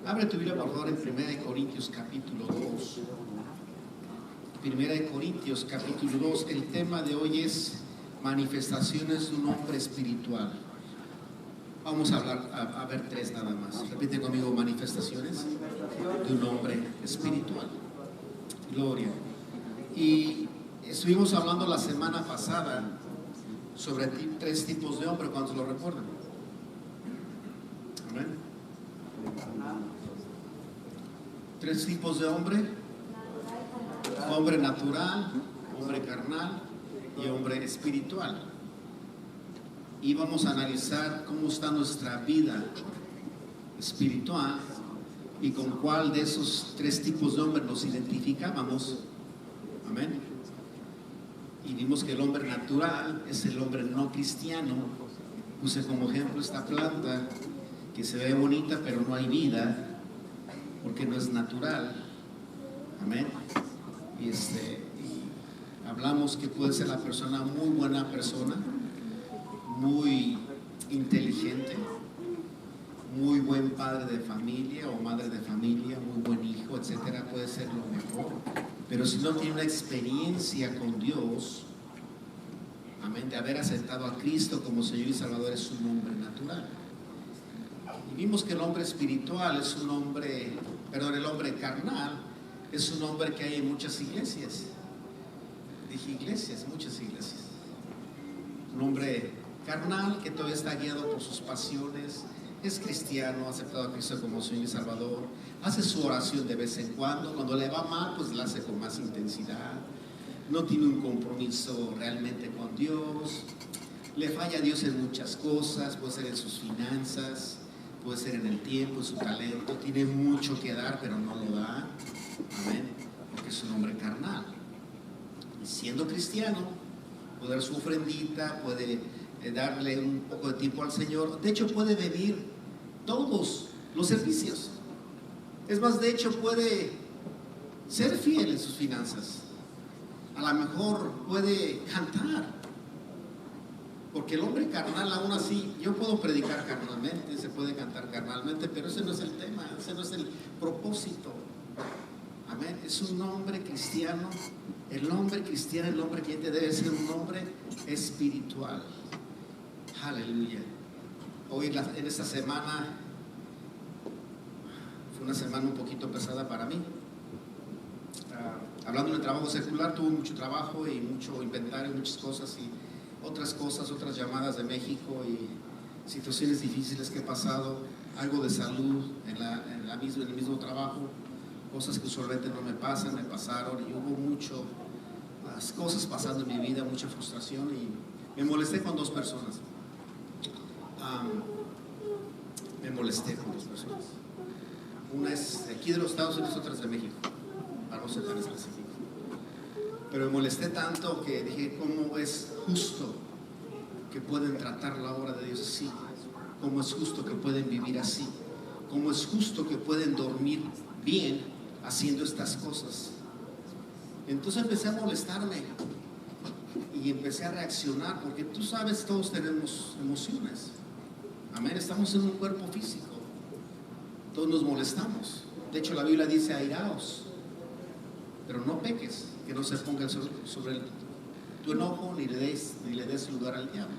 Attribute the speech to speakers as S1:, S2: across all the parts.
S1: Abre tu Biblia por favor en 1 Corintios capítulo 2. 1 Corintios capítulo 2. El tema de hoy es manifestaciones de un hombre espiritual. Vamos a ver tres nada más. Repite conmigo: manifestaciones de un hombre espiritual. Gloria. Y estuvimos hablando la semana pasada sobre tres tipos de hombre, ¿cuántos lo recuerdan? Amén. Tres tipos de hombre: hombre natural, hombre carnal y hombre espiritual. Y vamos a analizar cómo está nuestra vida espiritual y con cuál de esos tres tipos de hombre nos identificábamos. Amén. Y vimos que el hombre natural es el hombre no cristiano. Puse como ejemplo esta planta que se ve bonita pero no hay vida porque no es natural. Amén. Y hablamos que puede ser la persona muy buena persona, muy inteligente, muy buen padre de familia o madre de familia, muy buen hijo, etcétera. Puede ser lo mejor, pero si no tiene una experiencia con Dios, amén, de haber aceptado a Cristo como Señor y Salvador, es un hombre natural. Y vimos que el hombre espiritual es un hombre, el hombre carnal es un hombre que hay en muchas iglesias. Dije iglesias, muchas iglesias. Un hombre carnal que todavía está guiado por sus pasiones, es cristiano, ha aceptado a Cristo como Señor y Salvador, hace su oración de vez en cuando le va mal, pues la hace con más intensidad, no tiene un compromiso realmente con Dios, le falla a Dios en muchas cosas, puede ser en sus finanzas, puede ser en el tiempo, en su talento, tiene mucho que dar pero no lo da, amén, porque es un hombre carnal. Y siendo cristiano, puede dar su ofrendita, puede darle un poco de tiempo al Señor, de hecho puede venir todos los servicios, es más, de hecho puede ser fiel en sus finanzas, a lo mejor puede cantar, porque el hombre carnal aún así, yo puedo predicar carnalmente, se puede cantar carnalmente, pero ese no es el tema, ese no es el propósito. Amén. Es un hombre cristiano. El hombre cristiano, el hombre creyente debe ser un hombre espiritual. Aleluya. Hoy en esta semana fue una semana un poquito pesada para mí. Hablando del trabajo secular, tuve mucho trabajo y mucho inventario, muchas cosas y otras cosas, otras llamadas de México y situaciones difíciles que he pasado, algo de salud en el mismo trabajo, cosas que usualmente no me pasan, me pasaron y hubo las cosas pasando en mi vida, mucha frustración y me molesté con dos personas. Una es de aquí de los Estados Unidos, otra es de México, para no ser tan específico. Pero me molesté tanto que dije, ¿cómo es justo que pueden tratar la obra de Dios así? ¿Cómo es justo que pueden vivir así? ¿Cómo es justo que pueden dormir bien haciendo estas cosas? Entonces empecé a molestarme y empecé a reaccionar, porque tú sabes, todos tenemos emociones. Amén, estamos en un cuerpo físico, todos nos molestamos. De hecho la Biblia dice: airaos, pero no peques, que no se ponga sobre tu enojo, ni le des lugar al diablo.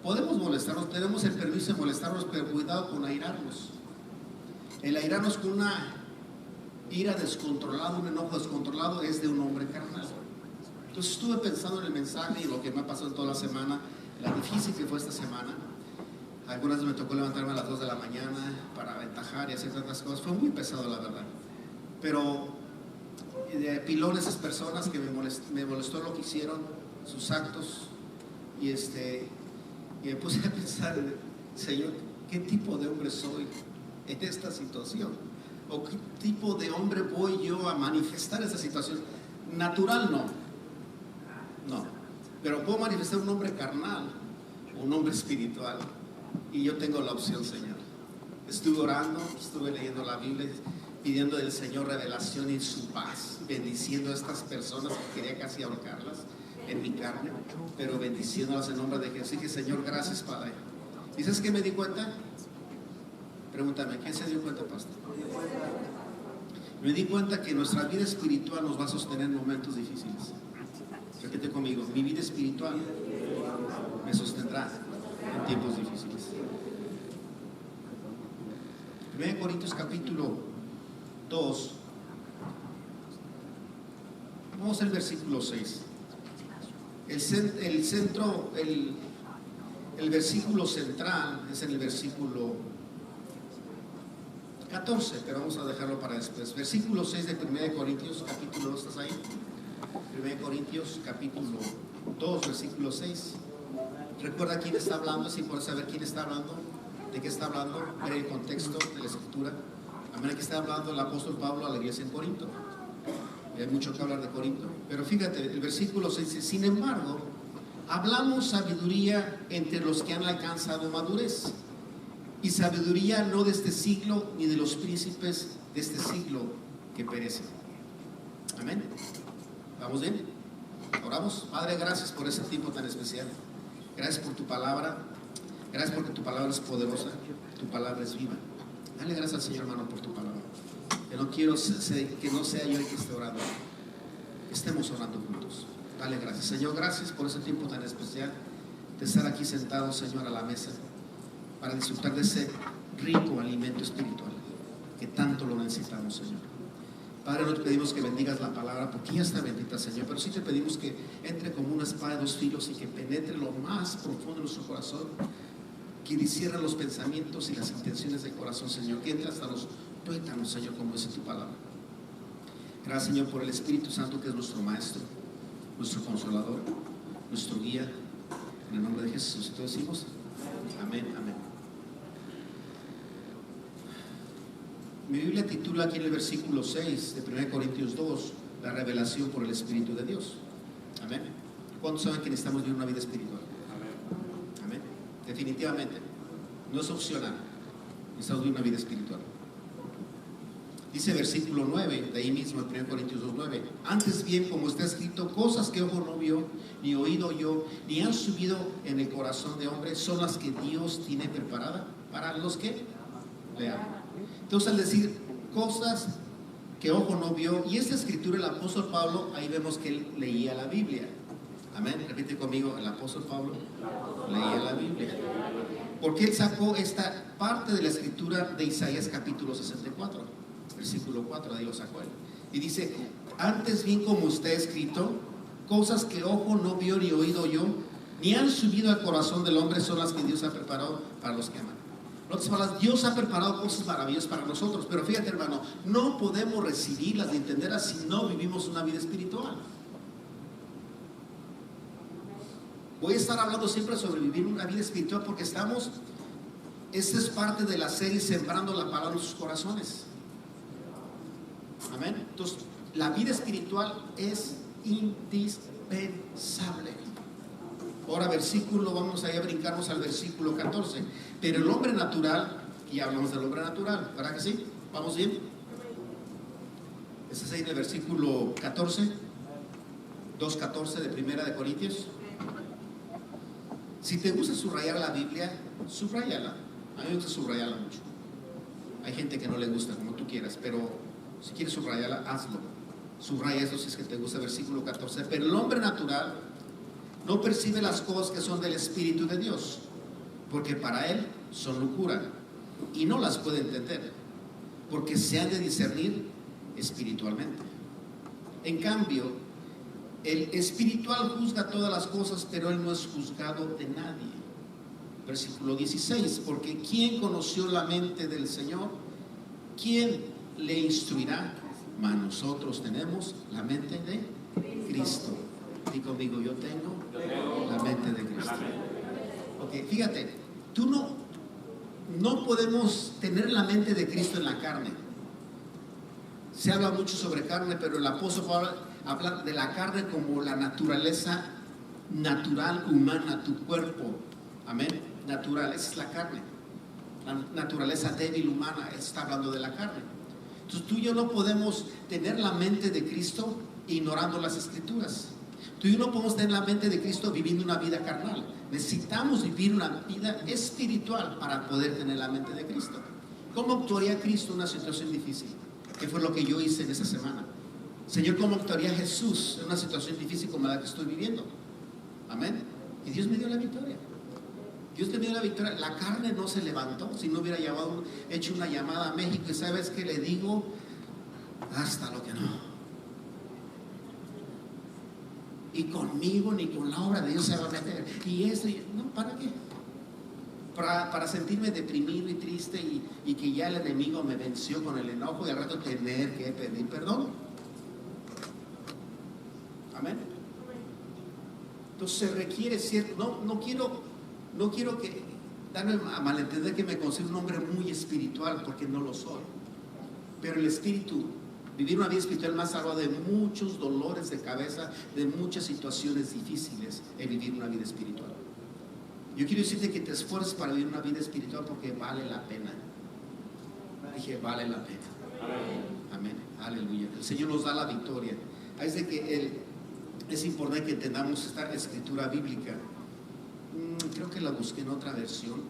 S1: Podemos molestarnos, tenemos el permiso de molestarnos, pero cuidado con airarnos. El airarnos con una ira descontrolada, un enojo descontrolado, es de un hombre carnal. Entonces estuve pensando en el mensaje y lo que me ha pasado en toda la semana, la difícil que fue esta semana. Algunas veces me tocó levantarme a las 2 de la mañana para aventajar y hacer tantas cosas. Fue muy pesado, la verdad. Pero de pilón esas personas que me molestó lo que hicieron, sus actos, y me puse a pensar, Señor, ¿qué tipo de hombre soy en esta situación? ¿O qué tipo de hombre voy yo a manifestar esa situación? Natural no, pero puedo manifestar un hombre carnal o un hombre espiritual, y yo tengo la opción, Señor. Estuve orando, estuve leyendo la Biblia, pidiendo del Señor revelación y su paz, bendiciendo a estas personas que quería casi ahorcarlas en mi carne, pero bendiciéndolas en nombre de Jesús. Dije, Señor, gracias, Padre. ¿Y sabes qué me di cuenta? Pregúntame, ¿quién se dio cuenta, pastor? Me di cuenta que nuestra vida espiritual nos va a sostener en momentos difíciles. Repite conmigo, mi vida espiritual me sostendrá en tiempos difíciles. 1 Corintios capítulo 2, vamos al versículo 6. El versículo central es en el versículo 14, pero vamos a dejarlo para después. Versículo 6 de 1 Corintios capítulo 2, ¿estás ahí? 1 Corintios capítulo 2, versículo 6. Recuerda quién está hablando, si puedes saber quién está hablando, de qué está hablando, ver el contexto de la escritura. A manera que está hablando el apóstol Pablo a la iglesia en Corinto. Y hay mucho que hablar de Corinto. Pero fíjate, el versículo 6 dice: sin embargo, hablamos sabiduría entre los que han alcanzado madurez, y sabiduría no de este siglo, ni de los príncipes de este siglo que perecen. Amén. ¿Vamos bien? Oramos. Padre, gracias por ese tiempo tan especial. Gracias por tu palabra. Gracias porque tu palabra es poderosa, tu palabra es viva. Dale gracias al Señor, hermano, por tu palabra. Que no quiero que no sea yo el que esté orando, que estemos orando juntos. Dale gracias, Señor. Gracias por ese tiempo tan especial de estar aquí sentados, Señor, a la mesa para disfrutar de ese rico alimento espiritual que tanto lo necesitamos, Señor. Padre, no te pedimos que bendigas la palabra porque ya está bendita, Señor, pero sí te pedimos que entre como una espada de dos filos y que penetre lo más profundo de nuestro corazón, que discierra los pensamientos y las intenciones del corazón, Señor, que entre hasta los tuétanos, Señor, como dice tu palabra. Gracias, Señor, por el Espíritu Santo, que es nuestro Maestro, nuestro Consolador, nuestro Guía. En el nombre de Jesús, todos decimos amén, amén. Mi Biblia titula aquí en el versículo 6 de 1 Corintios 2, la revelación por el Espíritu de Dios. Amén. ¿Cuántos saben que necesitamos vivir una vida espiritual? Amén. Definitivamente, no es opcional. Necesitamos vivir una vida espiritual. Dice versículo 9, de ahí mismo, en 1 Corintios 2, 9: antes bien, como está escrito, cosas que ojo no vio, ni oído yo, ni han subido en el corazón de hombre, son las que Dios tiene preparada para los que le aman. Entonces, al decir cosas que ojo no vio, y esta escritura, el apóstol Pablo, ahí vemos que él leía la Biblia. Amén. Repite conmigo, el apóstol Pablo leía la Biblia. Porque él sacó esta parte de la escritura de Isaías capítulo 64, versículo 4, de ahí lo sacó él. Y dice: antes bien, como está escrito, cosas que ojo no vio ni oído yo, ni han subido al corazón del hombre, son las que Dios ha preparado para los que aman. En otras palabras, Dios ha preparado cosas maravillosas para nosotros, pero fíjate, hermano, no podemos recibirlas ni entenderlas si no vivimos una vida espiritual. Voy a estar hablando siempre sobre vivir una vida espiritual porque esta es parte de la serie Sembrando la Palabra en sus corazones. Amén. Entonces, la vida espiritual es indispensable. Ahora vamos a brincarnos al versículo 14. Pero el hombre natural, y hablamos del hombre natural, ¿verdad que sí? ¿Vamos bien? Este es ahí en el versículo 14, 2:14 de 1 de Corintios. Si te gusta subrayar la Biblia, subrayala. A mí me gusta subrayarla mucho. Hay gente que no le gusta, como tú quieras, pero si quieres subrayarla, hazlo. Subraya eso si es que te gusta el versículo 14. Pero el hombre natural no percibe las cosas que son del Espíritu de Dios, porque para él son locura y no las puede entender, porque se han de discernir espiritualmente. En cambio, el espiritual juzga todas las cosas, pero él no es juzgado de nadie. Versículo 16: porque ¿quién conoció la mente del Señor? ¿Quién le instruirá? Mas nosotros tenemos la mente de Cristo. Y conmigo, yo tengo la mente de Cristo. Ok, fíjate, tú no podemos tener la mente de Cristo en la carne. Se habla mucho sobre carne, pero el apóstol Pablo habla de la carne como la naturaleza natural, humana, tu cuerpo. Amén. Natural, esa es la carne. La naturaleza débil humana, está hablando de la carne. Entonces tú y yo no podemos tener la mente de Cristo ignorando las Escrituras. Tú y yo no podemos tener la mente de Cristo viviendo una vida carnal. Necesitamos vivir una vida espiritual para poder tener la mente de Cristo. ¿Cómo actuaría Cristo en una situación difícil? ¿Qué fue lo que yo hice en esa semana? Señor, ¿cómo actuaría Jesús en una situación difícil como la que estoy viviendo? Amén. Y Dios me dio la victoria. Dios me dio la victoria. La carne no se levantó. Si no hubiera hecho una llamada a México, y ¿sabes qué le digo? Hasta lo que no. Y conmigo ni con la obra de Dios se va a meter. Y eso, no, ¿para qué? Para sentirme deprimido y triste y que ya el enemigo me venció con el enojo y al rato tener que pedir perdón. Amén. Entonces se requiere cierto. No quiero que darme a malentender que me considero un hombre muy espiritual, porque no lo soy. Pero el espíritu, vivir una vida espiritual más salva de muchos dolores de cabeza, de muchas situaciones difíciles, el vivir una vida espiritual. Yo quiero decirte que te esfuerces para vivir una vida espiritual porque vale la pena. Dije, vale la pena. Amén. Aleluya. El Señor nos da la victoria. Es de que es importante que entendamos esta escritura bíblica. Creo que la busqué en otra versión.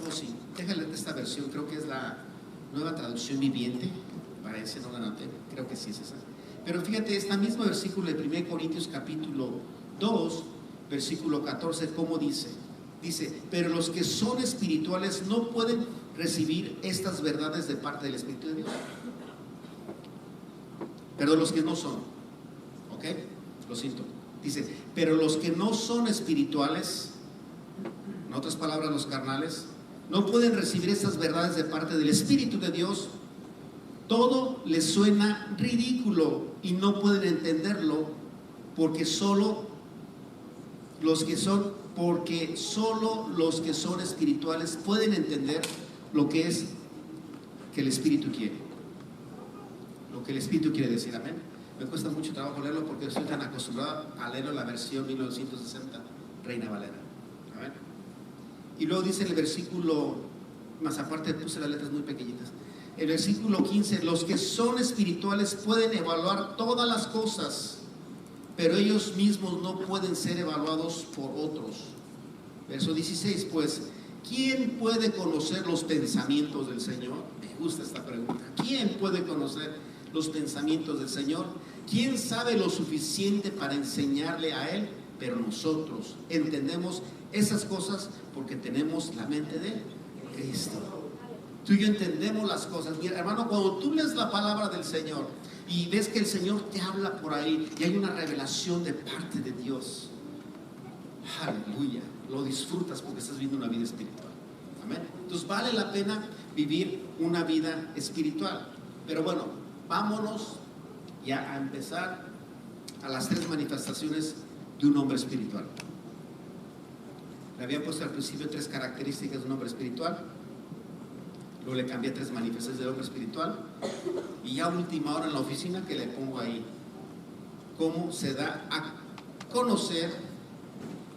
S1: Oh, sí, déjale de esta versión. Creo que es la Nueva Traducción Viviente. Parece, no la anoté. Creo que sí es esa. Pero fíjate, este mismo versículo de 1 Corintios capítulo 2, versículo 14, ¿cómo dice? Dice, pero los que son espirituales no pueden recibir estas verdades de parte del Espíritu de Dios. Pero los que no son, ¿ok? Lo siento. Dice, pero los que no son espirituales, en otras palabras los carnales, no pueden recibir estas verdades de parte del Espíritu de Dios. Todo les suena ridículo y no pueden entenderlo porque solo los que son espirituales pueden entender lo que es que el Espíritu quiere. Lo que el Espíritu quiere decir, amén. Me cuesta mucho trabajo leerlo porque estoy tan acostumbrado a leerlo en la versión 1960, Reina Valera. Amén. Y luego dice el versículo, más aparte puse las letras muy pequeñitas, el versículo 15, los que son espirituales pueden evaluar todas las cosas, pero ellos mismos no pueden ser evaluados por otros. Verso 16, pues, ¿quién puede conocer los pensamientos del Señor? Me gusta esta pregunta. ¿Quién puede conocer los pensamientos del Señor? ¿Quién sabe lo suficiente para enseñarle a Él? Pero nosotros entendemos esas cosas porque tenemos la mente de Cristo. Tú y yo entendemos las cosas. Mira, hermano, cuando tú lees la palabra del Señor y ves que el Señor te habla por ahí y hay una revelación de parte de Dios, aleluya, lo disfrutas porque estás viviendo una vida espiritual. Amén. Entonces vale la pena vivir una vida espiritual. Pero bueno, vámonos ya a empezar a las 3 manifestaciones de un hombre espiritual. Le había puesto al principio 3 características de un hombre espiritual. Luego le cambié 3 manifestaciones del hombre espiritual. Y ya a última hora en la oficina que le pongo ahí, cómo se da a conocer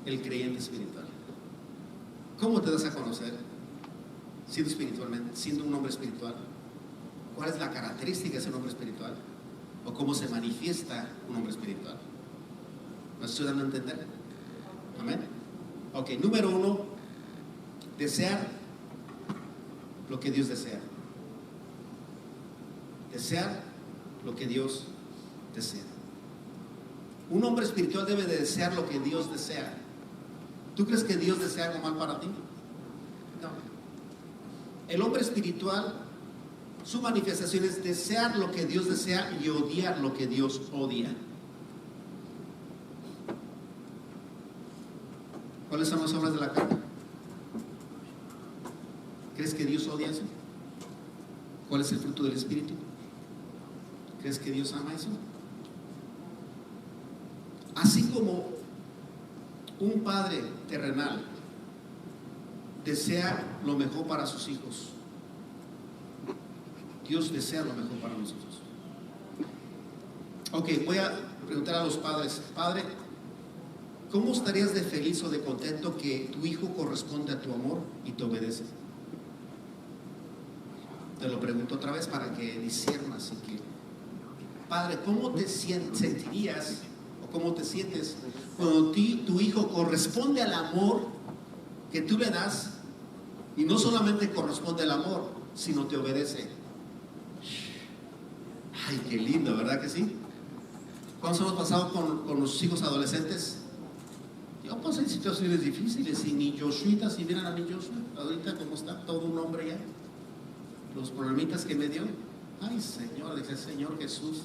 S1: el creyente espiritual. ¿Cómo te das a conocer? Siendo espiritualmente, siendo un hombre espiritual. ¿Cuál es la característica de ser un hombre espiritual? ¿O cómo se manifiesta un hombre espiritual? ¿Me estoy dando a entender? Amén. Ok, número 1, desear lo que Dios desea. Desear lo que Dios desea. Un hombre espiritual debe de desear lo que Dios desea. ¿Tú crees que Dios desea algo mal para ti? No. El hombre espiritual, su manifestación es desear lo que Dios desea y odiar lo que Dios odia. ¿Cuáles son las obras de la carne? ¿Crees que Dios odia eso? ¿Cuál es el fruto del Espíritu? ¿Crees que Dios ama eso? Así como un padre terrenal desea lo mejor para sus hijos, Dios desea lo mejor para nosotros. Ok, voy a preguntar a los padres. Padre, ¿cómo estarías de feliz o de contento que tu hijo corresponde a tu amor y te obedece? Te lo pregunto otra vez para que disciernas. Así que, padre, ¿cómo te sentirías o cómo te sientes cuando tu hijo corresponde al amor que tú le das y no solamente corresponde al amor, sino te obedece? Ay, qué lindo, ¿verdad que sí? ¿Cuántos hemos pasado con nuestros hijos adolescentes? Yo pasé en situaciones difíciles y ni Joshua, si vieran a mi Joshua, ahorita como está, todo un hombre ya, los problemitas que me dio. Ay, Señor, dije, Señor Jesús,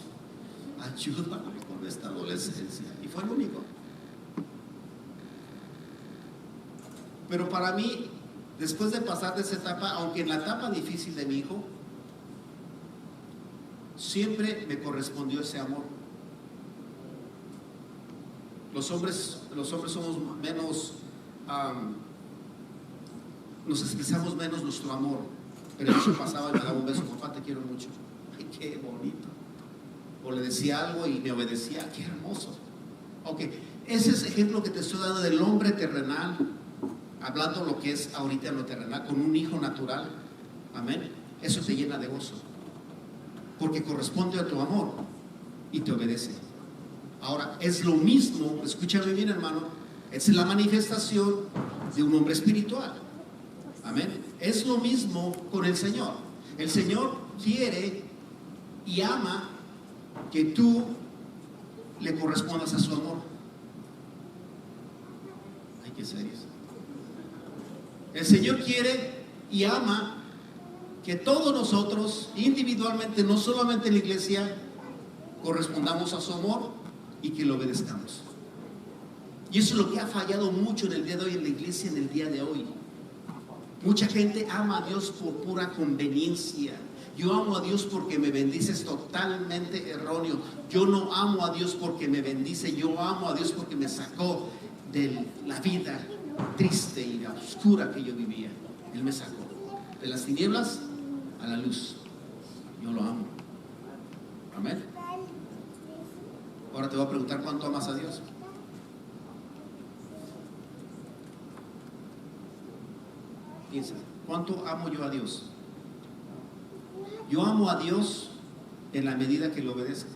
S1: ayúdame con esta adolescencia. Y fue el único. Pero para mí, después de pasar de esa etapa, aunque en la etapa difícil de mi hijo, siempre me correspondió ese amor. Los hombres somos menos, nos expresamos menos nuestro amor. Pero eso pasaba y me daba un beso, papá, te quiero mucho. Ay, qué bonito. O le decía algo y me obedecía, qué hermoso. Ok, ese es el ejemplo que te estoy dando del hombre terrenal, hablando lo que es ahorita en lo terrenal, con un hijo natural. Amén. Eso te llena de gozo, porque corresponde a tu amor y te obedece. Ahora, es lo mismo, escúchame bien, hermano, es la manifestación de un hombre espiritual. Amén. Es lo mismo con el Señor. El Señor quiere y ama que tú le correspondas a su amor. Hay que ser eso. El Señor quiere y ama que todos nosotros individualmente, no solamente en la iglesia, correspondamos a su amor y que lo obedezcamos. Y eso es lo que ha fallado mucho en el día de hoy en la iglesia, en el día de hoy. Mucha gente ama a Dios por pura conveniencia. Yo amo a Dios porque me bendice, es totalmente erróneo. Yo no amo a Dios porque me bendice, yo amo a Dios porque me sacó de la vida triste y oscura que yo vivía. Él me sacó de las tinieblas a la luz. Yo lo amo. Amén. Ahora te voy a preguntar, ¿cuánto amas a Dios? Piensa, ¿cuánto amo yo a Dios? Yo amo a Dios en la medida que lo obedezco.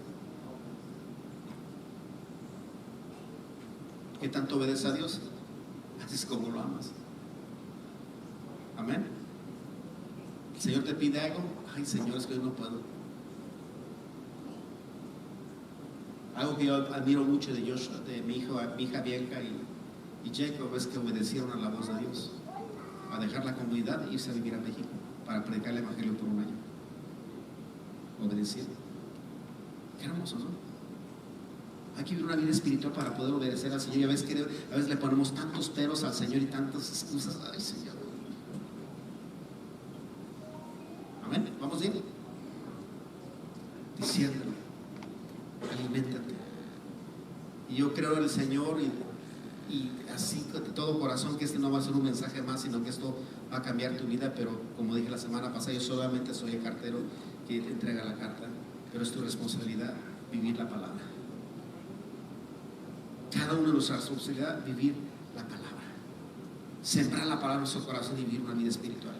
S1: ¿Qué tanto obedece a Dios? Así es como lo amas. Amén. El Señor te pide algo. Ay, Señor, es que yo no puedo. Algo que yo admiro mucho de Joshua, de mi hija Bianca y Jacob, es que obedecieron a la voz de Dios, a dejar la comunidad e irse a vivir a México para predicar el evangelio por un año. Obedecieron. Qué hermoso, ¿no? Hay que vivir una vida espiritual para poder obedecer al Señor. Y a veces le ponemos tantos peros al Señor y tantas excusas. Ay, Señor. Amén. Vamos bien. Diciéndolo. Aliméntate. Y yo creo en el Señor y así de todo corazón que este no va a ser un mensaje más, sino que esto va a cambiar tu vida. Pero como dije la semana pasada, yo solamente soy el cartero que te entrega la carta, pero es tu responsabilidad vivir la palabra. Cada uno de nuestra responsabilidad vivir la palabra, sembrar la palabra en nuestro corazón y vivir una vida espiritual.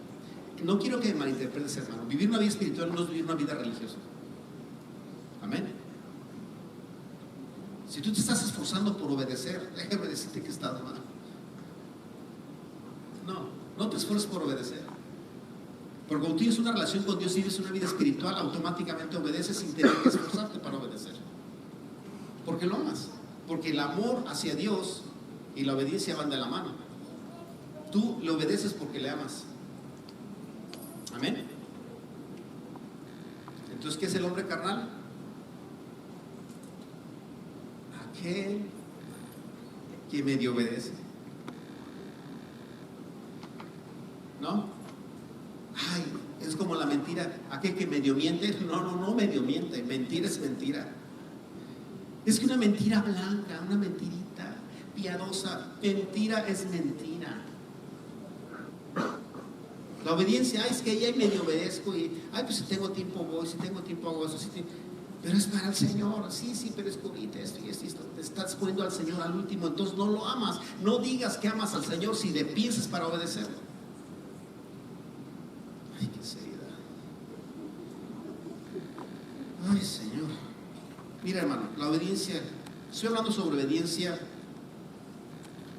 S1: No quiero que me malinterpretes, hermano. Vivir una vida espiritual no es vivir una vida religiosa. Amén. Si tú te estás esforzando por obedecer, déjame decirte que estás mal. No te esfuerces por obedecer. Porque cuando tienes una relación con Dios y vives una vida espiritual, automáticamente obedeces sin tener que esforzarte para obedecer. Porque lo amas. Porque el amor hacia Dios y la obediencia van de la mano. Tú le obedeces porque le amas. Amén. Entonces, ¿qué es el hombre carnal? Aquel que medio obedece. ¿No? Ay, es como la mentira. Aquel que medio miente. No medio miente. Mentira es mentira. Es que una mentira blanca, una mentirita piadosa, mentira es mentira. La obediencia, es que ahí medio obedezco y, pues si tengo tiempo voy, si tengo tiempo hago eso, pero es para el Señor, sí, pero es que ahorita esto, te estás poniendo al Señor al último, entonces no lo amas. No digas que amas al Señor si le piensas para obedecerlo. Ay, qué seriedad. Ay, Señor. Mira, hermano, la obediencia, estoy hablando sobre obediencia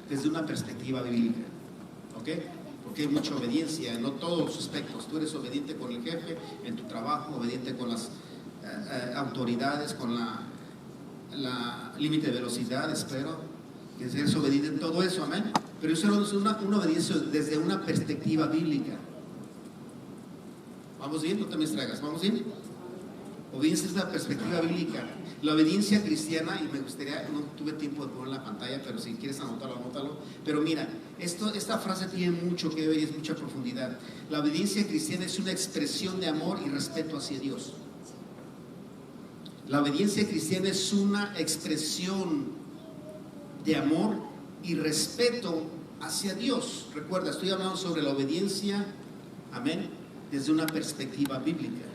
S1: desde una perspectiva bíblica, ¿ok? Porque hay mucha obediencia, no todos los aspectos. Tú eres obediente con el jefe, en tu trabajo, obediente con las autoridades, con la límite de velocidad, espero, que seas obediente en todo eso, amén. Pero eso es una obediencia desde una perspectiva bíblica. ¿Vamos bien? No te me distraigas, ¿vamos bien? Obediencia desde la perspectiva bíblica. La obediencia cristiana, y me gustaría, no tuve tiempo de poner en la pantalla, pero si quieres anotarlo, anótalo. Pero mira, esta frase tiene mucho que ver y es mucha profundidad. La obediencia cristiana es una expresión de amor y respeto hacia Dios. La obediencia cristiana es una expresión de amor y respeto hacia Dios. Recuerda, estoy hablando sobre la obediencia, amén, desde una perspectiva bíblica.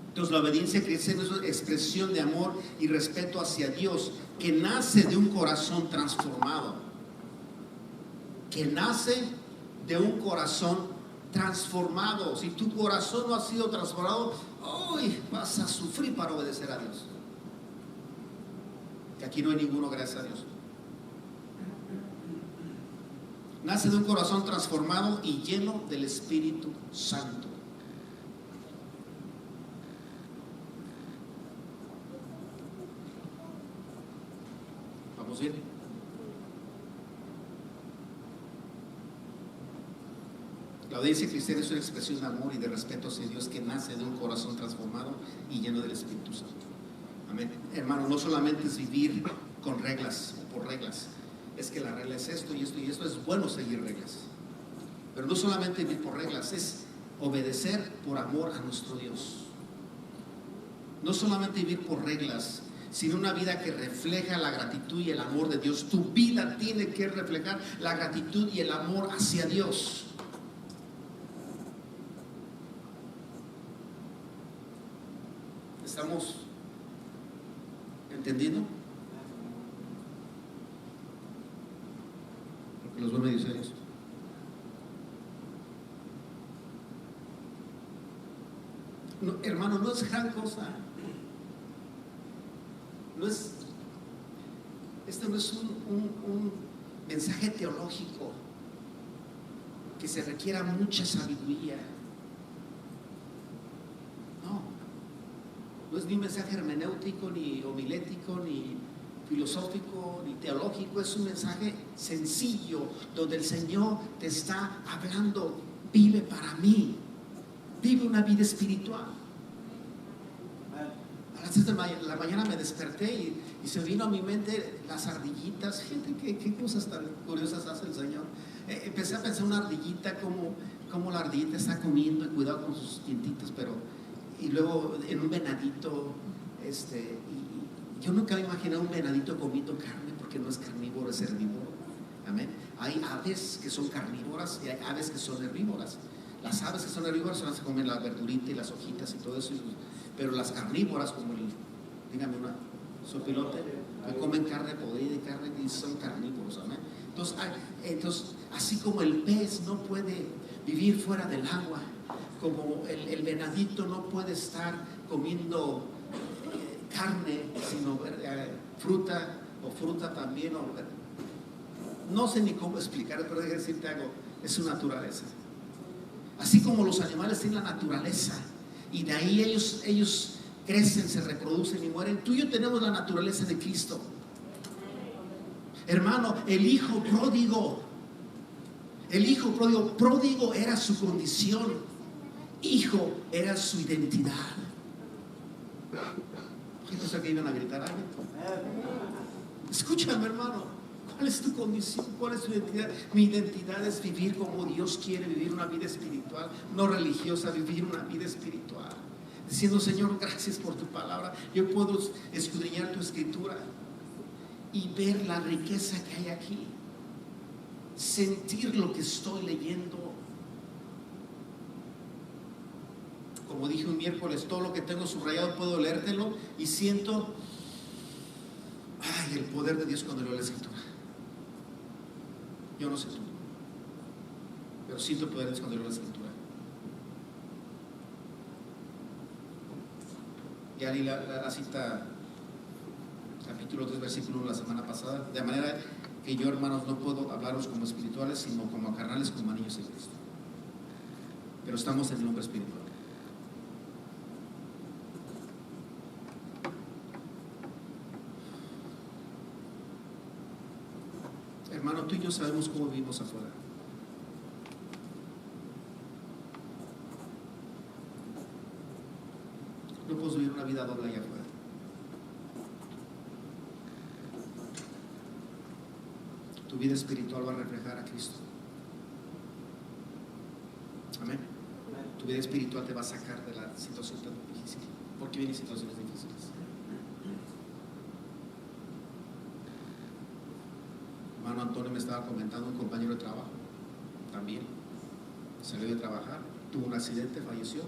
S1: Entonces, la obediencia cristiana es una expresión de amor y respeto hacia Dios que nace de un corazón transformado. Que nace de un corazón transformado. Si tu corazón no ha sido transformado, hoy vas a sufrir para obedecer a Dios. Que aquí no hay ninguno, gracias a Dios. Nace de un corazón transformado y lleno del Espíritu Santo. ¿Vamos bien? La obediencia cristiana es una expresión de amor y de respeto hacia Dios que nace de un corazón transformado y lleno del Espíritu Santo. Amén. Hermano, no solamente es vivir con reglas o por reglas. Es que la regla es esto y esto y esto. Es bueno seguir reglas. Pero no solamente vivir por reglas, es obedecer por amor a nuestro Dios. No solamente vivir por reglas, sino una vida que refleja la gratitud y el amor de Dios. Tu vida tiene que reflejar la gratitud y el amor hacia Dios. ¿Estamos entendiendo? Porque los veo medio serios. No, hermano, no es gran cosa. Esto no es un mensaje teológico que se requiera mucha sabiduría. No es ni un mensaje hermenéutico, ni homilético, ni filosófico, ni teológico. Es un mensaje sencillo donde el Señor te está hablando. Vive para mí. Vive una vida espiritual. A las 6 de la mañana me desperté y se vino a mi mente las ardillitas. Gente, qué cosas tan curiosas hace el Señor. Empecé a pensar una ardillita, como la ardillita está comiendo, y cuidado con sus dientitos, y luego en un venadito, y yo nunca me imaginé un venadito comiendo carne, porque no es carnívoro, es herbívoro. Amén. Hay aves que son carnívoras y hay aves que son herbívoras. Las aves que son herbívoras son las que comen la verdurita y las hojitas y todo eso, pero las carnívoras, como dígame una sopilote, que comen carne podrida y carne, y son carnívoros. Amén. Entonces, así como el pez no puede vivir fuera del agua, como el venadito no puede estar comiendo carne, sino fruta, o fruta también, no sé ni cómo explicar, pero déjame decirte algo, es su naturaleza. Así como los animales tienen la naturaleza, y de ahí ellos crecen, se reproducen y mueren, tú y yo tenemos la naturaleza de Cristo. Hermano, el hijo pródigo era su condición. Hijo era su identidad. ¿Qué cosa que iban a gritar algo? Escúchame, hermano. ¿Cuál es tu condición? ¿Cuál es tu identidad? Mi identidad es vivir como Dios quiere, vivir una vida espiritual, no religiosa, vivir una vida espiritual. Diciendo, Señor, gracias por tu palabra. Yo puedo escudriñar tu escritura y ver la riqueza que hay aquí. Sentir lo que estoy leyendo. Como dije un miércoles, todo lo que tengo subrayado puedo leértelo y siento el poder de Dios cuando leo la escritura. Yo no sé tú, pero siento el poder de Dios cuando leo la escritura. Ya leí la cita, capítulo 3, versículo 1 la semana pasada, de manera que yo, hermanos, no puedo hablaros como espirituales, sino como carnales, como a niños en Cristo. Pero estamos en el hombre espiritual. yo sabemos cómo vivimos afuera. No podemos vivir una vida doble allá afuera. Tu vida espiritual va a reflejar a Cristo. Amén. Tu vida espiritual te va a sacar de la situación tan difícil. ¿Por qué vienen situaciones difíciles? Hermano Antonio me estaba comentando, un compañero de trabajo también salió de trabajar, tuvo un accidente, falleció.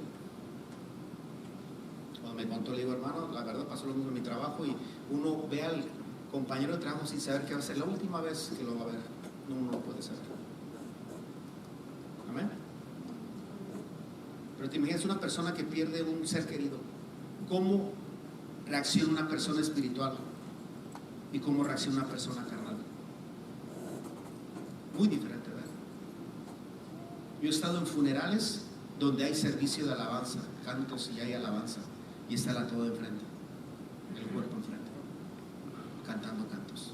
S1: Cuando me contó, le digo, hermano, la verdad pasó lo mismo en mi trabajo, y uno ve al compañero de trabajo sin saber qué va a ser la última vez que lo va a ver. No, uno no puede saber. Amén. Pero te imaginas una persona que pierde un ser querido. ¿Cómo reacciona una persona espiritual y cómo reacciona una persona carnal? Muy diferente, ¿verdad? Yo he estado en funerales donde hay servicio de alabanza, cantos, y hay alabanza, y está la todo enfrente, el cuerpo enfrente, cantando cantos.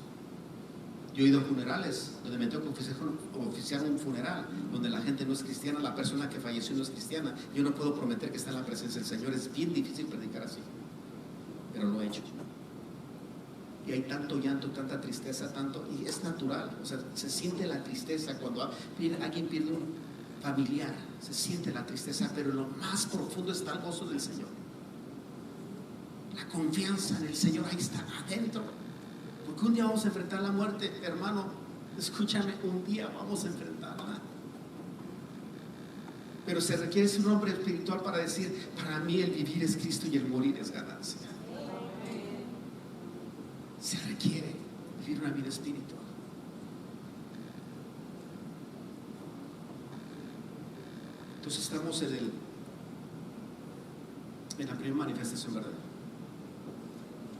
S1: Yo he ido a funerales donde me tengo que oficiar un funeral donde la gente no es cristiana, la persona que falleció no es cristiana. Yo no puedo prometer que está en la presencia del Señor. Es bien difícil predicar así, pero lo he hecho. Y hay tanto llanto, tanta tristeza, tanto, y es natural. O sea, se siente la tristeza cuando alguien pierde un familiar, se siente la tristeza, pero en lo más profundo está el gozo del Señor. La confianza en el Señor ahí está adentro. Porque un día vamos a enfrentar la muerte, hermano. Escúchame, un día vamos a enfrentarla. Pero se requiere ser un hombre espiritual para decir: para mí el vivir es Cristo y el morir es ganancia. Se requiere vivir una vida espiritual. Entonces estamos en la primera manifestación, ¿verdad?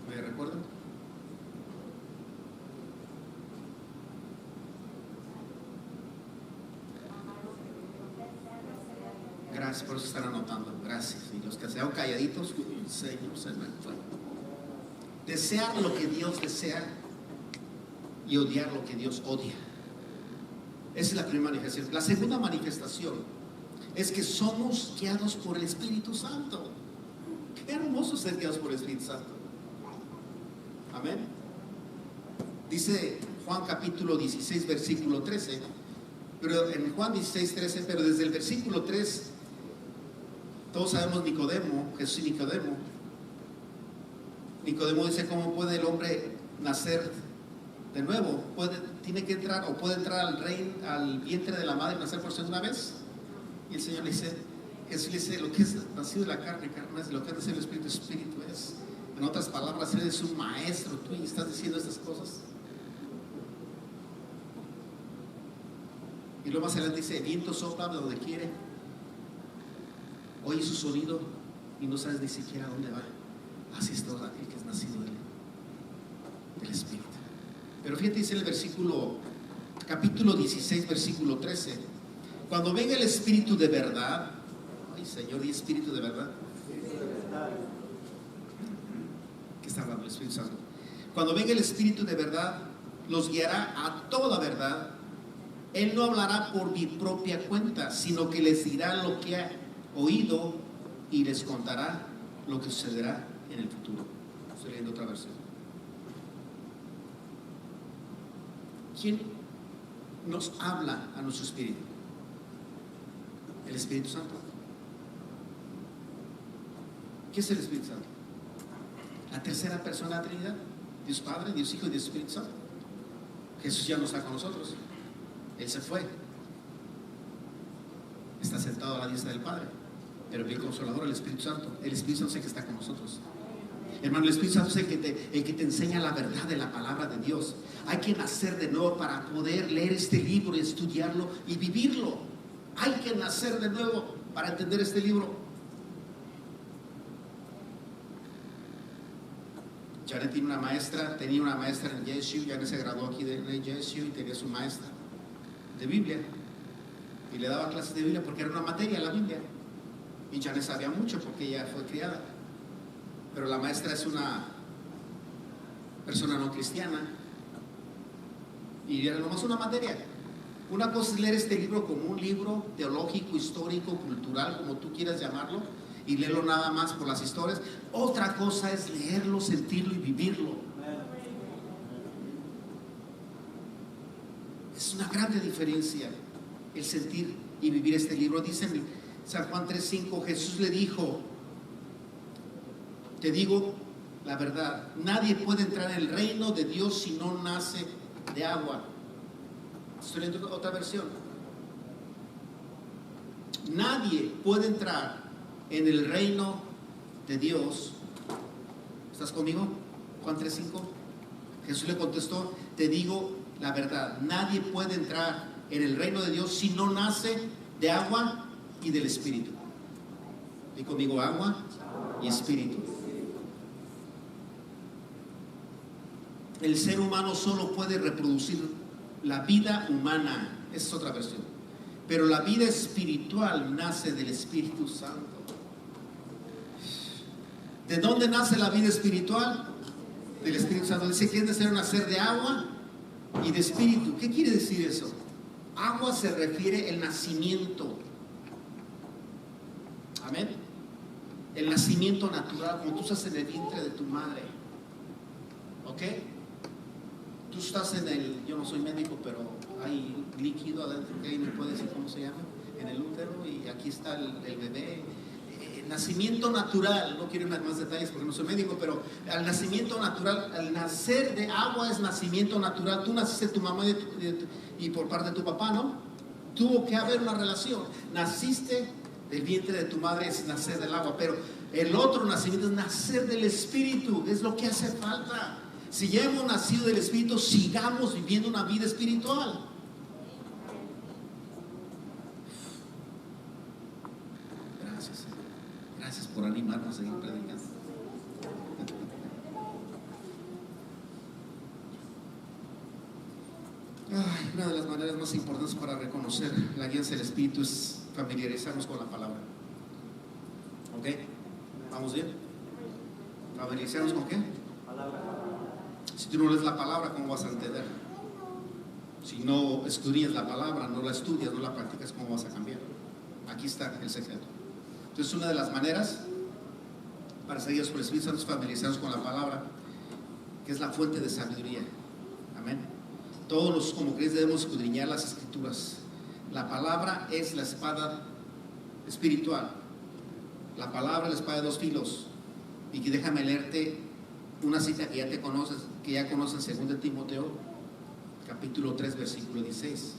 S1: ¿Me recuerdan? Gracias, por eso están anotando. Gracias. Y los que se quedaron calladitos, Señor, se me fue. Desear lo que Dios desea y odiar lo que Dios odia. Esa es la primera manifestación. La segunda manifestación es que somos guiados por el Espíritu Santo. Qué hermoso ser guiados por el Espíritu Santo. Amén. Dice Juan capítulo 16 versículo 13, pero en Juan 16, 13, pero desde el versículo 3, todos sabemos Nicodemo, Jesús y Nicodemo. Nicodemo dice: ¿cómo puede el hombre nacer de nuevo? Tiene que entrar, o puede entrar al vientre de la madre y nacer por segunda vez. Y el Señor le dice, Jesús le dice: lo que es nacido de la carne, carne es; lo que es nacido del Espíritu, Espíritu es. En otras palabras, Él es un maestro. Tú estás diciendo estas cosas. Y luego más adelante dice: el viento sopla de donde quiere, oye su sonido y no sabes ni siquiera a dónde va. Así es todo aquel que es nacido del Espíritu. Pero fíjate, dice el capítulo 16, versículo 13: cuando venga el Espíritu de verdad, ay Señor, ¿y Espíritu de verdad? ¿Qué está hablando el Espíritu Santo? Cuando venga el Espíritu de verdad, los guiará a toda verdad. Él no hablará por mi propia cuenta, sino que les dirá lo que ha oído y les contará lo que sucederá en el futuro. Estoy leyendo otra versión. ¿Quién nos habla a nuestro espíritu? El Espíritu Santo. ¿Qué es el Espíritu Santo? La tercera persona de la Trinidad. Dios Padre, Dios Hijo y Dios Espíritu Santo. Jesús ya no está con nosotros. Él se fue. Está sentado a la diestra del Padre. Pero el Consolador, el Espíritu Santo. El Espíritu Santo es el que está con nosotros. Hermano, el Espíritu Santo es el que te enseña la verdad de la palabra de Dios. Hay que nacer de nuevo para poder leer este libro y estudiarlo y vivirlo. Hay que nacer de nuevo para entender este libro. Janet tenía una maestra en JSU. Janet se graduó aquí de JSU y tenía su maestra de Biblia. Y le daba clases de Biblia porque era una materia, la Biblia. Y Janet sabía mucho porque ella fue criada. Pero la maestra es una persona no cristiana. Y era nomás una materia. Una cosa es leer este libro como un libro teológico, histórico, cultural, como tú quieras llamarlo, y leerlo nada más por las historias. Otra cosa es leerlo, sentirlo y vivirlo. Es una grande diferencia el sentir y vivir este libro. Dice en San Juan 3:5, Jesús le dijo: te digo la verdad, nadie puede entrar en el reino de Dios si no nace de agua. Estoy leyendo otra versión. Nadie puede entrar en el reino de Dios. ¿Estás conmigo? Juan 3:5. Jesús le contestó: te digo la verdad, nadie puede entrar en el reino de Dios si no nace de agua y del Espíritu. Di conmigo: agua y Espíritu. El ser humano solo puede reproducir la vida humana, esa es otra versión, pero la vida espiritual nace del Espíritu Santo. ¿De dónde nace la vida espiritual? Del Espíritu Santo. Dice que es necesario nacer de agua y de Espíritu. ¿Qué quiere decir eso? Agua se refiere al nacimiento. Amén. El nacimiento natural, como tú estás en el vientre de tu madre. ¿Ok? Tú estás en el, yo no soy médico, pero hay líquido adentro, que me puede decir cómo se llama, en el útero, y aquí está el bebé. Nacimiento natural, no quiero ir más detalles porque no soy médico, pero al nacimiento natural, al nacer de agua es nacimiento natural. Tú naciste de tu mamá y por parte de tu papá, ¿no? Tuvo que haber una relación. Naciste del vientre de tu madre, es nacer del agua, pero el otro nacimiento es nacer del Espíritu, es lo que hace falta. Si ya hemos nacido del Espíritu, sigamos viviendo una vida espiritual. Gracias, Señor. Gracias por animarnos a seguir predicando. Una de las maneras más importantes para reconocer la guía del Espíritu es familiarizarnos con la palabra. ¿Ok? ¿Vamos bien? ¿Familiarizarnos con qué? Palabra. Si tú no lees la palabra, ¿cómo vas a entender? Si no estudias la palabra, no la estudias, no la practicas, ¿cómo vas a cambiar? Aquí está el secreto. Entonces, una de las maneras para seguir por el Espíritu Santo es familiarizarnos con la palabra, que es la fuente de sabiduría. Amén. Todos los como creyentes debemos escudriñar las Escrituras. La palabra es la espada espiritual. La palabra es la espada de dos filos. Y que déjame leerte una cita que ya te conoces, que ya conoces en 2 Timoteo, capítulo 3, versículo 16,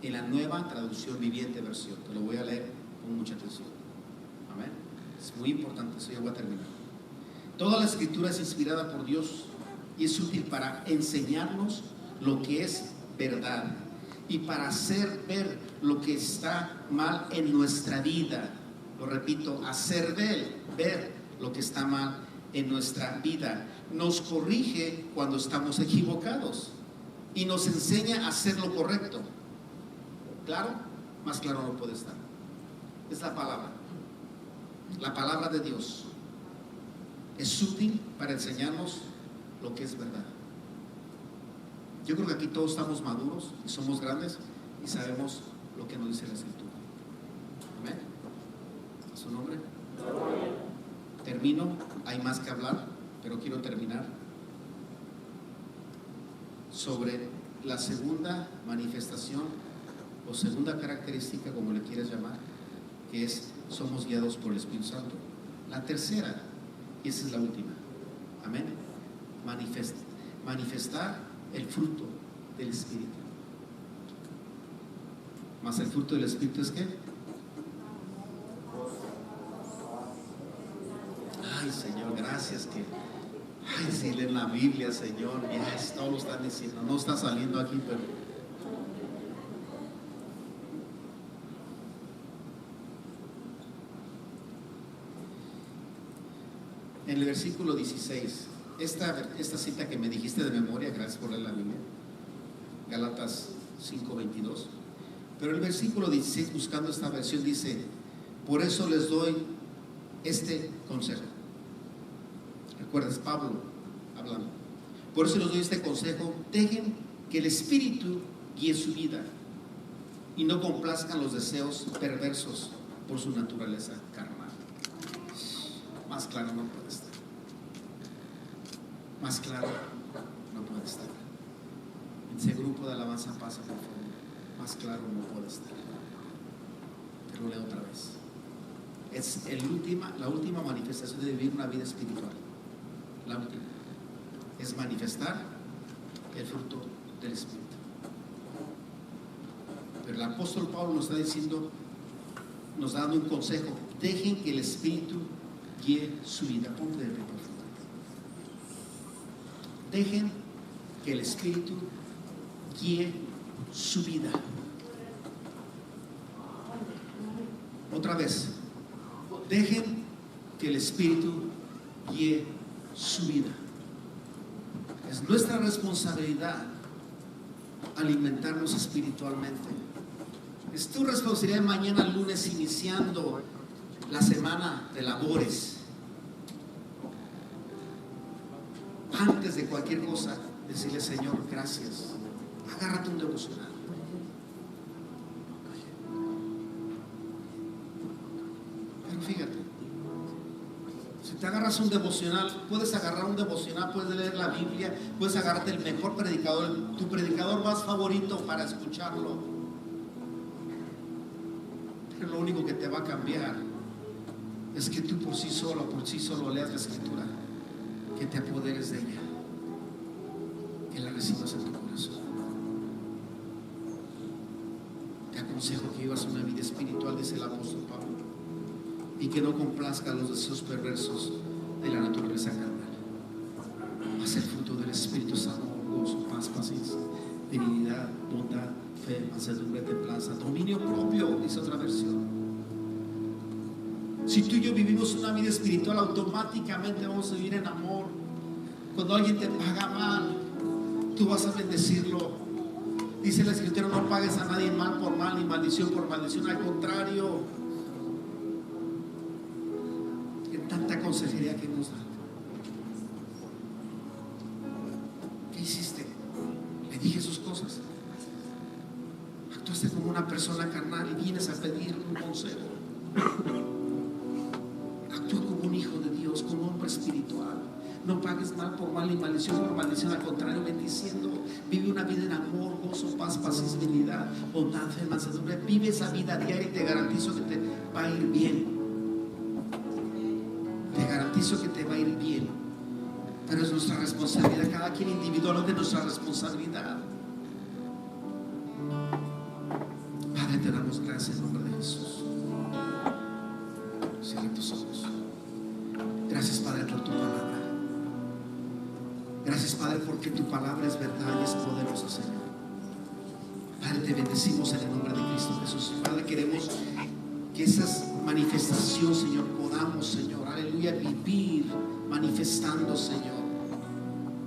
S1: en la Nueva Traducción Viviente versión. Te lo voy a leer con mucha atención. Amén. Es muy importante, eso ya voy a terminar. Toda la Escritura es inspirada por Dios y es útil para enseñarnos lo que es verdad y para hacer ver lo que está mal en nuestra vida. Lo repito, hacer ver lo que está mal en nuestra vida. Nos corrige cuando estamos equivocados y nos enseña a hacer lo correcto. ¿Claro? Más claro no puede estar. Es la palabra de Dios. Es útil para enseñarnos lo que es verdad. Yo creo que aquí todos estamos maduros y somos grandes y sabemos lo que nos dice la Escritura. Amén. ¿A su nombre? Termino, hay más que hablar, pero quiero terminar sobre la segunda manifestación o segunda característica, como le quieras llamar, que es: somos guiados por el Espíritu Santo. La tercera, y esa es la última, amén, manifestar el fruto del Espíritu. Más el fruto del Espíritu es ¿qué? Ay, Señor, gracias que si leen la Biblia, Señor, ya todos lo están diciendo, no está saliendo aquí, pero en el versículo 16, esta cita que me dijiste de memoria, gracias por leer la Biblia, Gálatas 5:22, pero el versículo 16, buscando esta versión, dice: por eso les doy este consejo. ¿Recuerdas? Pablo hablando. Por eso les doy este consejo: dejen que el Espíritu guíe su vida y no complazcan los deseos perversos por su naturaleza carnal. Más claro no puede estar. Más claro no puede estar. En ese grupo de alabanza pasa, por favor. Más claro no puede estar. Te lo leo otra vez. Es la última manifestación de vivir una vida espiritual. La última es manifestar el fruto del Espíritu. Pero el apóstol Pablo nos está diciendo, nos da dando un consejo: dejen que el Espíritu guíe su vida. Ponte de pie, por favor. Dejen que el Espíritu guíe su vida. Otra vez, dejen que el Espíritu guíe su vida. Es nuestra responsabilidad alimentarnos espiritualmente. Es tu responsabilidad mañana lunes, iniciando la semana de labores, antes de cualquier cosa, decirle: Señor, gracias. Agárrate un devocional. Pero fíjate, si te agarras un devocional, puedes agarrar un devocional, puedes leer la Biblia, puedes agarrarte el mejor predicador, tu predicador más favorito para escucharlo. Pero lo único que te va a cambiar es que tú por sí solo leas la Escritura, que te apoderes de ella, que la recibas en tu corazón. Te aconsejo que vivas una vida espiritual, dice el apóstol Pablo, y que no complazca los deseos perversos de la naturaleza carnal. Mas el fruto del Espíritu es amor, gozo, paz, paciencia, benignidad, bondad, fe, mansedumbre, templanza, dominio propio, dice otra versión. Si tú y yo vivimos una vida espiritual, automáticamente vamos a vivir en amor. Cuando alguien te paga mal, tú vas a bendecirlo. Dice la Escritura: no pagues a nadie mal por mal, ni maldición por maldición. Al contrario, en tanta consejería que nos da. ¿Qué hiciste? Le dije sus cosas. Actuaste como una persona carnal y vienes a pedir un consejo. Actúa como un hijo de Dios, como un hombre espiritual. No pagues mal por mal, ni maldición por maldición. Al contrario, bendiciendo. Vive una vida en amor, gozo, paz, paciencia, bondad, fe, mansedumbre. Vive esa vida diaria y te garantizo que te va a ir bien. Te garantizo que te va a ir bien. Pero es nuestra responsabilidad, cada quien individualmente, nuestra responsabilidad. Padre, te damos gracias en nombre de Jesús. Cierra tus ojos. Gracias, Padre, por tu palabra. Gracias, Padre, porque tu palabra es verdad y es poderosa, Señor. Padre, te bendecimos en el nombre de Cristo Jesús. Padre, queremos que esas manifestaciones, Señor, podamos, Señor, aleluya, vivir manifestando, Señor,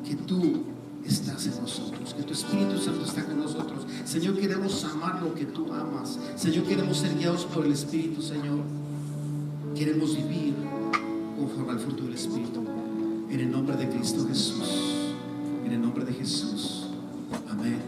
S1: que tú estás en nosotros, que tu Espíritu Santo está con nosotros. Señor, queremos amar lo que tú amas. Señor, queremos ser guiados por el Espíritu, Señor. Queremos vivir conforme al fruto del Espíritu. En el nombre de Cristo Jesús. En el nombre de Jesús. Amén.